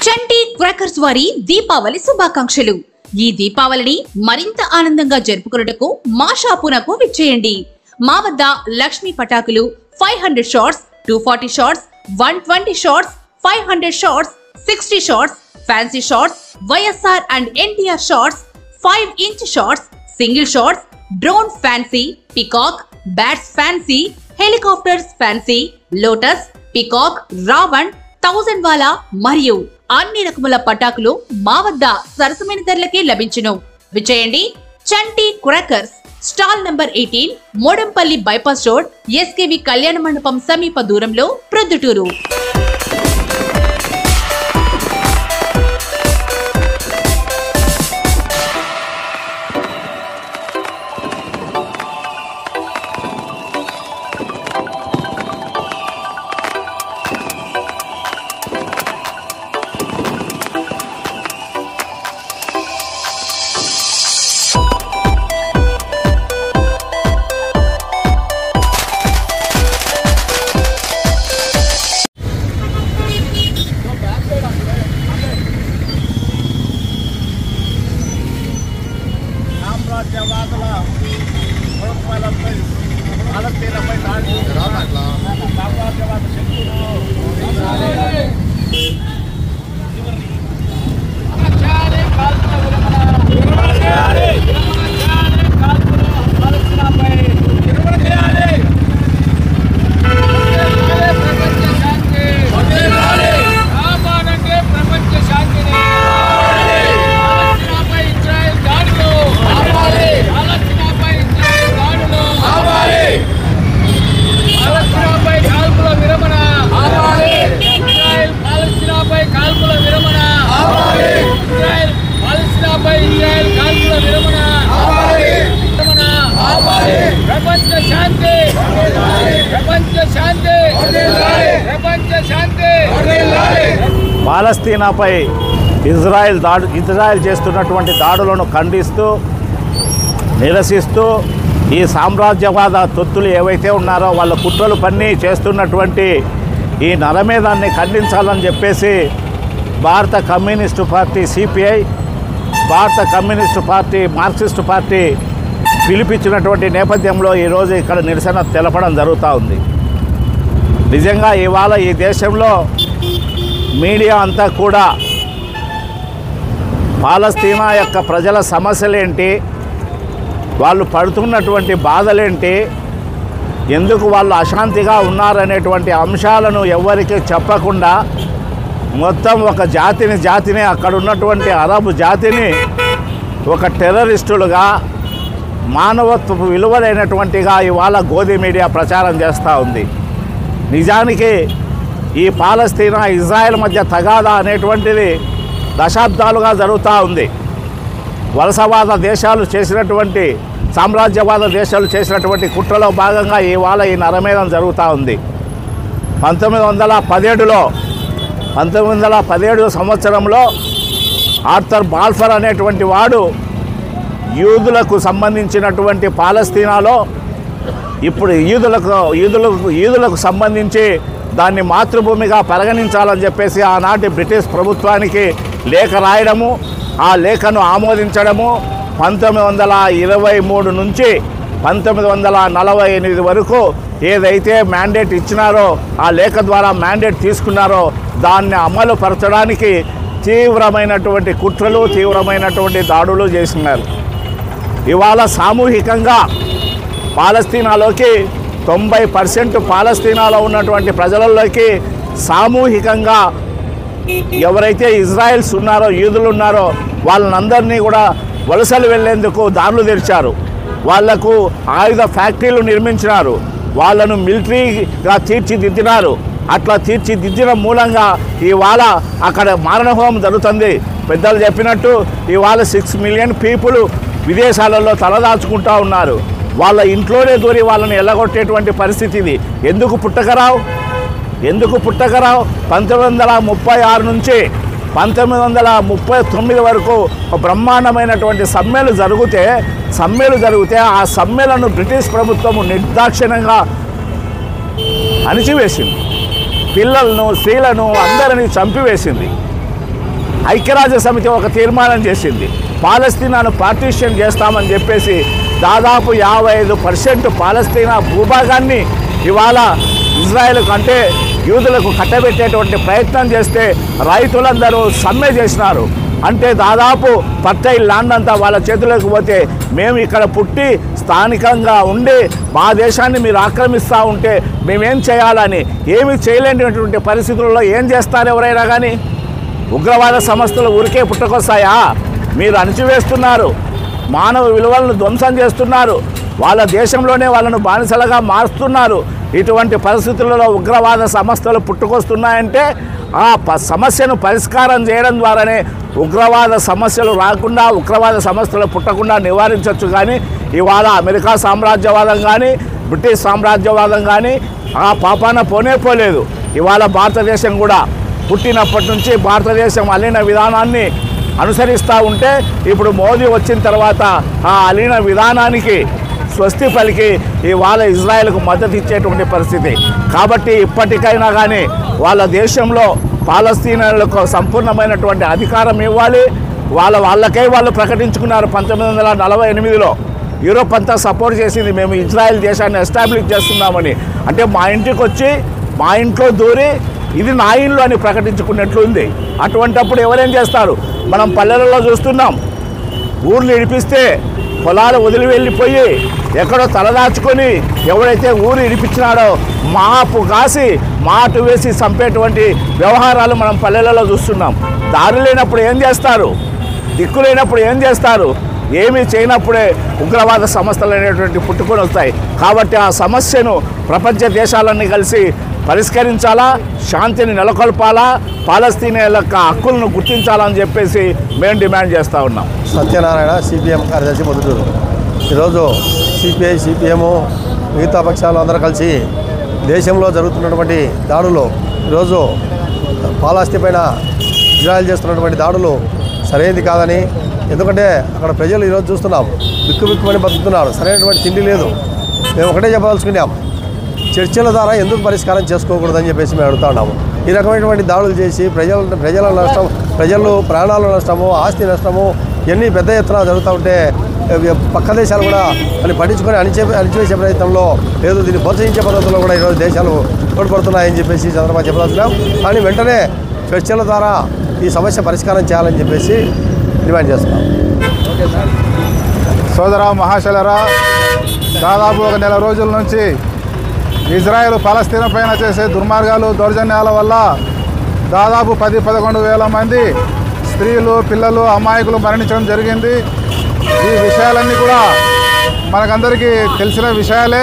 చంటి crackers వారి దీపావళి శుభాకాంక్షలు। ఈ దీపావళిని మరింత ఆనందంగా జరుపుకున్నటకు మా షాపునకు విచ్చేయండి। మా వద్ద లక్ష్మీ పటాకులు 500 shots, 240 shots, 120 shots, 500 shots, 60 shots, fancy shots, YSR and NTR shots, 5-inch shots, single shots, drone fancy, peacock, bats fancy, helicopters fancy, lotus, peacock, Ravan, 1000 వాలా మరియు అన్ని రకముల పటాకులు మా వద్ద సరసమైన ధరలకే లభించును। విచేయండి Chanti crackers, stall number 18, Modampalli bypass road, SKV కళ్యాణ మండపం సమీప దూరంలో, ప్రొద్దుటూరు। పాలస్తీనాపై ఇజ్రాయెల్ చేస్తున్నటువంటి దాడులను ఖండిస్తూ నిరసిస్తూ ఈ సామ్రాజ్యవాద తొత్తులు ఏవైతే ఉన్నారో వాళ్ళ కుట్రలు పన్ని చేస్తున్నటువంటి ఈ నరమేధాన్ని ఖండించాలని చెప్పేసి భారత కమ్యూనిస్టు పార్టీ సిపిఐ, భారత కమ్యూనిస్టు పార్టీ, మార్క్సిస్టు పార్టీ పిలిపించినటువంటి నేపథ్యంలో ఈరోజు ఇక్కడ నిరసన తెలపడం జరుగుతూ ఉంది। నిజంగా ఇవాళ ఈ దేశంలో మీడియా అంతా కూడా పాలస్తీనా యొక్క ప్రజల సమస్యలేంటి, వాళ్ళు పడుతున్నటువంటి బాధలేంటి, ఎందుకు వాళ్ళు అశాంతిగా ఉన్నారనేటువంటి అంశాలను ఎవ్వరికీ చెప్పకుండా మొత్తం ఒక జాతిని అక్కడ ఉన్నటువంటి అరబ్ జాతిని ఒక టెర్రరిస్టులుగా, మానవత్వపు విలువలైనటువంటిగా ఇవాళ గోధి మీడియా ప్రచారం చేస్తూ ఉంది। నిజానికి ఈ పాలస్తీనా ఇజ్రాయెల్ మధ్య తగాదా అనేటువంటిది దశాబ్దాలుగా జరుగుతూ ఉంది। వలసవాద దేశాలు చేసినటువంటి, సామ్రాజ్యవాద దేశాలు చేసినటువంటి కుట్రలో భాగంగా ఇవాళ ఈ నరమేధం జరుగుతూ ఉంది। 1917 సంవత్సరంలో ఆర్థర్ బాల్ఫర్ అనేటువంటి వాడు యూదులకు సంబంధించినటువంటి పాలస్తీనాలో ఇప్పుడు యూదులకు సంబంధించి దాన్ని మాతృభూమిగా పరిగణించాలని చెప్పేసి ఆనాటి బ్రిటిష్ ప్రభుత్వానికి లేఖ రాయడము, ఆ లేఖను ఆమోదించడము 1923 నుంచి 1948 వరకు ఏదైతే మ్యాండేట్ ఇచ్చినారో, ఆ లేఖ ద్వారా మ్యాండేట్ తీసుకున్నారో దాన్ని అమలు పరచడానికి తీవ్రమైనటువంటి కుట్రలు, తీవ్రమైనటువంటి దాడులు చేస్తున్నారు। ఇవాళ సామూహికంగా పాలస్తీనాలోకి 90% పాలస్తీనాలో ఉన్నటువంటి ప్రజలలోకి సామూహికంగా ఎవరైతే ఇజ్రాయెల్స్ ఉన్నారో, యూదులు ఉన్నారో వాళ్ళందరినీ కూడా వలసలు వెళ్లేందుకు దారులు తెరిచారు। వాళ్లకు ఆయుధ ఫ్యాక్టరీలు నిర్మించినారు, వాళ్ళను మిలిటరీగా తీర్చిదిద్దినారు। అట్లా తీర్చిదిద్దిన మూలంగా ఇవాళ అక్కడ మారణహోమం జరుగుతుంది। పెద్దలు చెప్పినట్టు ఇవాళ 6 మిలియన్ పీపుల్ విదేశాలలో తలదాచుకుంటూ ఉన్నారు। వాళ్ళ ఇంట్లోనే దూరి వాళ్ళని ఎల్లగొట్టేటువంటి పరిస్థితి ఇది। ఎందుకు పుట్టకరావు? 1936 నుంచి 1939 వరకు బ్రహ్మాండమైనటువంటి సమ్మెలు జరిగితే ఆ సమ్మెలను బ్రిటిష్ ప్రభుత్వము నిర్దాక్షిణ్యంగా అణిచివేసింది। పిల్లలను, స్త్రీలను అందరినీ చంపివేసింది। ఐక్యరాజ్య సమితి ఒక తీర్మానం చేసింది, పాలస్తీనాను పార్టీషన్ చేస్తామని చెప్పేసి దాదాపు 55% పాలస్తీనా భూభాగాన్ని ఇవాళ ఇజ్రాయెల్కు అంటే యూదులకు కట్టబెట్టేటువంటి ప్రయత్నం చేస్తే రైతులందరూ సమ్మె చేసినారు. అంటే దాదాపు పట్టైల్ ల్యాండ్ అంతా వాళ్ళ చేతులకు పోతే మేము ఇక్కడ పుట్టి స్థానికంగా ఉండి మా దేశాన్ని మీరు ఆక్రమిస్తూ ఉంటే మేమేం చేయాలని ఏమీ చేయలేనటువంటి పరిస్థితుల్లో ఏం చేస్తారు ఎవరైనా కానీ? ఉగ్రవాద సంస్థలు ఊరికే పుట్టుకొస్తాయా? మీరు అణిచివేస్తున్నారు, మానవ విలువలను ధ్వంసం చేస్తున్నారు, వాళ్ళ దేశంలోనే వాళ్ళను బానిసలుగా మారుస్తున్నారు. ఇటువంటి పరిస్థితులలో ఉగ్రవాద సంస్థలు పుట్టుకొస్తున్నాయంటే ఆ సమస్యను పరిష్కారం చేయడం ద్వారానే ఉగ్రవాద సమస్యలు రాకుండా, ఉగ్రవాద సమస్యలు పుట్టకుండా నివారించవచ్చు. కానీ ఇవాళ అమెరికా సామ్రాజ్యవాదం కానీ బ్రిటిష్ సామ్రాజ్యవాదం కానీ ఆ పాపాన పోలేదు. ఇవాళ భారతదేశం కూడా పుట్టినప్పటి నుంచి భారతదేశం అలీన విధానాన్ని అనుసరిస్తూ ఉంటే ఇప్పుడు మోదీ వచ్చిన తర్వాత ఆ అలీన విధానానికి స్వస్తి పలికి ఇవాళ ఇజ్రాయెల్కు మద్దతు ఇచ్చేటువంటి పరిస్థితి. కాబట్టి ఇప్పటికైనా కానీ వాళ్ళ దేశంలో పాలస్తీనాలకు సంపూర్ణమైనటువంటి అధికారం ఇవ్వాలి. వాళ్ళకే వాళ్ళు ప్రకటించుకున్నారు 1948లో. యూరోప్ అంతా సపోర్ట్ చేసింది, మేము ఇజ్రాయెల్ దేశాన్ని ఎస్టాబ్లిష్ చేస్తున్నామని. అంటే మా ఇంటికి వచ్చి మా ఇంట్లో దూరి ఇది నా ఇల్లు అని ప్రకటించుకున్నట్లుంది. అటువంటప్పుడు ఎవరేం చేస్తారు? మనం పల్లెలలో చూస్తున్నాం, ఊర్లు ఇడిపిస్తే పొలాలు వదిలి వెళ్ళిపోయి ఎక్కడో తలదాచుకొని ఎవరైతే ఊరు ఇడిపించినాడో మాపు కాసి మాటు వేసి చంపేటువంటి వ్యవహారాలు మనం పల్లెలలో చూస్తున్నాం. దారి లేనప్పుడు ఏం చేస్తారు? దిక్కు లేనప్పుడు ఏం చేస్తారు? ఏమీ చేయనప్పుడే ఉగ్రవాద సంస్థలు అనేటువంటి పుట్టుకొని వస్తాయి. కాబట్టి ఆ సమస్యను ప్రపంచ దేశాలన్నీ కలిసి పరిష్కరించాలా, శాంతిని నెలకొల్పాలా, పాలస్తీనియన్ల యొక్క హక్కులను గుర్తించాలని చెప్పేసి మేము డిమాండ్ చేస్తూ ఉన్నాం. సత్యనారాయణ, సిపిఎం కార్యదర్శి మొదటూరు. ఈరోజు సిపిఐ, సిపిఎం మిగతా పక్షాలు అందరూ కలిసి దేశంలో జరుగుతున్నటువంటి దాడులు, ఈరోజు పాలస్తీనా పైన ఇజ్రాయెల్ చేస్తున్నటువంటి దాడులు సరైనది కాదని, ఎందుకంటే అక్కడ ప్రజలు ఈరోజు చూస్తున్నాం బిక్కుబిక్కుమని బతుకుతున్నారు, సరైనటువంటి తిండి లేదు. మేము ఒకటే చెప్పదలుచుకున్నాం, చర్చల ద్వారా ఎందుకు పరిష్కారం చేసుకోకూడదని చెప్పేసి మేము అడుగుతా ఉన్నాము. ఈ రకమైనటువంటి దాడులు చేసి ప్రజల నష్టం, ప్రజలు ప్రాణాల నష్టము, ఆస్తి నష్టము ఇవన్నీ పెద్ద ఎత్తున జరుగుతూ ఉంటే పక్క దేశాలు కూడా దాన్ని పట్టించుకొని అణిచివేసే ప్రయత్నంలో లేదు, దీన్ని ప్రోత్సహించే పద్ధతిలో కూడా ఈరోజు దేశాలు తోడ్పడుతున్నాయని చెప్పేసి చంద్రబాబు చెప్పదలుచుకున్నాం. కానీ వెంటనే చర్చల ద్వారా ఈ సమస్య పరిష్కారం చేయాలని చెప్పేసి డిమాండ్ చేస్తున్నాం. సోదరా మహాశలరా, దాదాపు 1 నెల రోజుల నుంచి ఇజ్రాయెల్ పాలస్తీనా పైన చేసే దుర్మార్గాలు, దౌర్జన్యాల వల్ల దాదాపు 10-11 వేల మంది స్త్రీలు, పిల్లలు, అమాయకులు మరణించడం జరిగింది. ఈ విషయాలన్నీ కూడా మనకందరికీ తెలిసిన విషయాలే.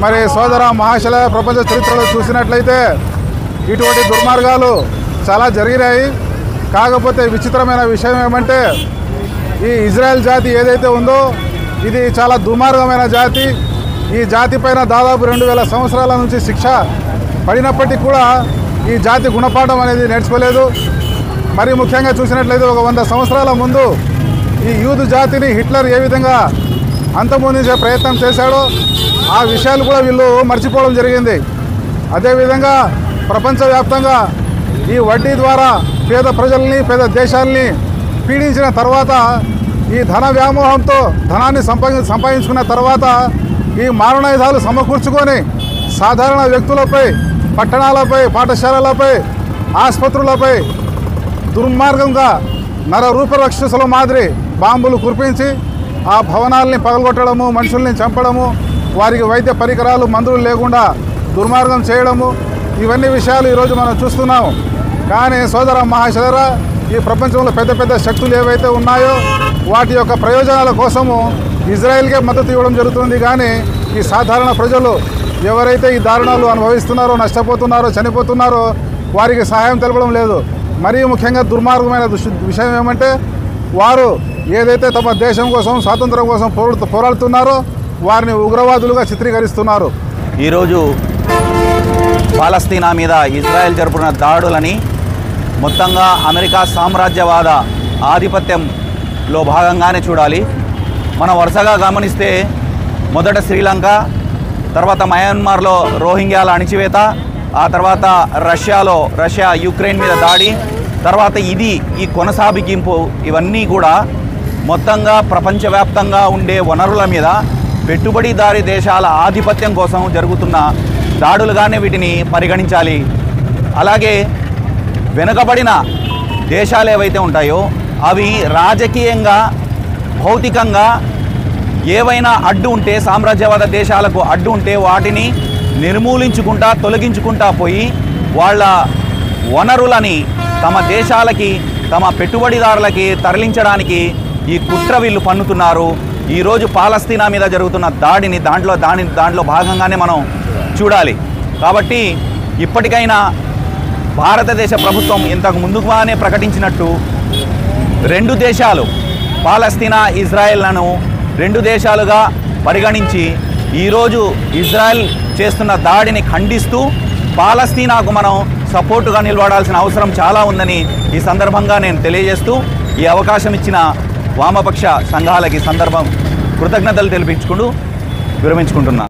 మరి సోదర మహాశల, ప్రపంచ చరిత్రలో చూసినట్లయితే ఇటువంటి దుర్మార్గాలు చాలా జరిగినాయి. కాకపోతే విచిత్రమైన విషయం ఏమంటే ఈ ఇజ్రాయెల్ జాతి ఏదైతే ఉందో ఇది చాలా దుర్మార్గమైన జాతి. ఈ జాతి పైన దాదాపు 2000 సంవత్సరాల నుంచి శిక్ష పడినప్పటికీ కూడా ఈ జాతి గుణపాఠం అనేది నేర్చుకోలేదు. మరి ముఖ్యంగా చూసినట్లయితే 100 సంవత్సరాల ముందు ఈ యూదు జాతిని హిట్లర్ ఏ విధంగా అంతమొందించే ప్రయత్నం చేశాడో ఆ విషయాలు కూడా వీళ్ళు మర్చిపోవడం జరిగింది. అదేవిధంగా ప్రపంచవ్యాప్తంగా ఈ వడ్డీ ద్వారా పేద ప్రజల్ని, పేద దేశాలని పీడించిన తర్వాత, ఈ ధన వ్యామోహంతో ధనాన్ని సంపాదించుకున్న తర్వాత ఈ మారణాయుధాలు సమకూర్చుకొని సాధారణ వ్యక్తులపై, పట్టణాలపై, పాఠశాలలపై, ఆసుపత్రులపై దుర్మార్గంగా నరరూపరక్షసుల మాదిరి బాంబులు కురిపించి ఆ భవనాల్ని పగలగొట్టడము, మనుషుల్ని చంపడము, వారికి వైద్య పరికరాలు, మందులు లేకుండా దుర్మార్గం చేయడము, ఇవన్నీ విషయాలు ఈరోజు మనం చూస్తున్నాము. కానీ సోదర మహాశలరా, ఈ ప్రపంచంలో పెద్ద పెద్ద శక్తులు ఏవైతే ఉన్నాయో వాటి యొక్క ప్రయోజనాల కోసము ఇజ్రాయెల్కే మద్దతు ఇవ్వడం జరుగుతుంది. కానీ ఈ సాధారణ ప్రజలు ఎవరైతే ఈ దారుణాలు అనుభవిస్తున్నారో, నష్టపోతున్నారో, చనిపోతున్నారో వారికి సహాయం తెలపడం లేదు. మరీ ముఖ్యంగా దుర్మార్గమైన విషయం ఏమంటే వారు ఏదైతే తమ దేశం కోసం, స్వాతంత్రం కోసం పోరాడుతున్నారో వారిని ఉగ్రవాదులుగా చిత్రీకరిస్తున్నారు. ఈరోజు పాలస్తీనా మీద ఇజ్రాయెల్ జరుపుతున్న దాడులని మొత్తంగా అమెరికా సామ్రాజ్యవాద ఆధిపత్యంలో భాగంగానే చూడాలి. మనం వరుసగా గమనిస్తే మొదట శ్రీలంక, తర్వాత మయన్మార్లో రోహింగ్యాల అణిచివేత, ఆ తర్వాత రష్యా యుక్రెయిన్ మీద దాడి, తర్వాత ఈ కొనసాగింపు ఇవన్నీ కూడా మొత్తంగా ప్రపంచవ్యాప్తంగా ఉండే వనరుల మీద పెట్టుబడిదారీ దేశాల ఆధిపత్యం కోసం జరుగుతున్న దాడులుగానే వీటిని పరిగణించాలి. అలాగే వెనుకబడిన దేశాలు ఏవైతే ఉంటాయో అవి రాజకీయంగా భౌతికంగా ఏవైనా అడ్డు ఉంటే, సామ్రాజ్యవాద దేశాలకు అడ్డు ఉంటే వాటిని నిర్మూలించుకుంటా తొలగించుకుంటా పోయి వాళ్ళ వనరులని తమ దేశాలకి తమ పెట్టుబడిదారులకి తరలించడానికి ఈ కుట్ర వీళ్ళు పన్నుతున్నారు. ఈరోజు పాలస్తీనా మీద జరుగుతున్న దాడిని దాంట్లో భాగంగానే మనం చూడాలి. కాబట్టి ఇప్పటికైనా భారతదేశ ప్రభుత్వం ఇంతకు ముందుగానే ప్రకటించినట్టు 2 దేశాలు పాలస్తీనా ఇజ్రాయెల్లను 2 దేశాలుగా పరిగణించి ఈరోజు ఇజ్రాయెల్ చేస్తున్న దాడిని ఖండిస్తూ పాలస్తీనాకు మనం సపోర్టుగా నిలబడాల్సిన అవసరం చాలా ఉందని ఈ సందర్భంగా నేను తెలియజేస్తూ ఈ అవకాశం ఇచ్చిన వామపక్ష సంఘాలకి కృతజ్ఞతలు తెలిపించుకుంటూ విరమించుకుంటున్నా.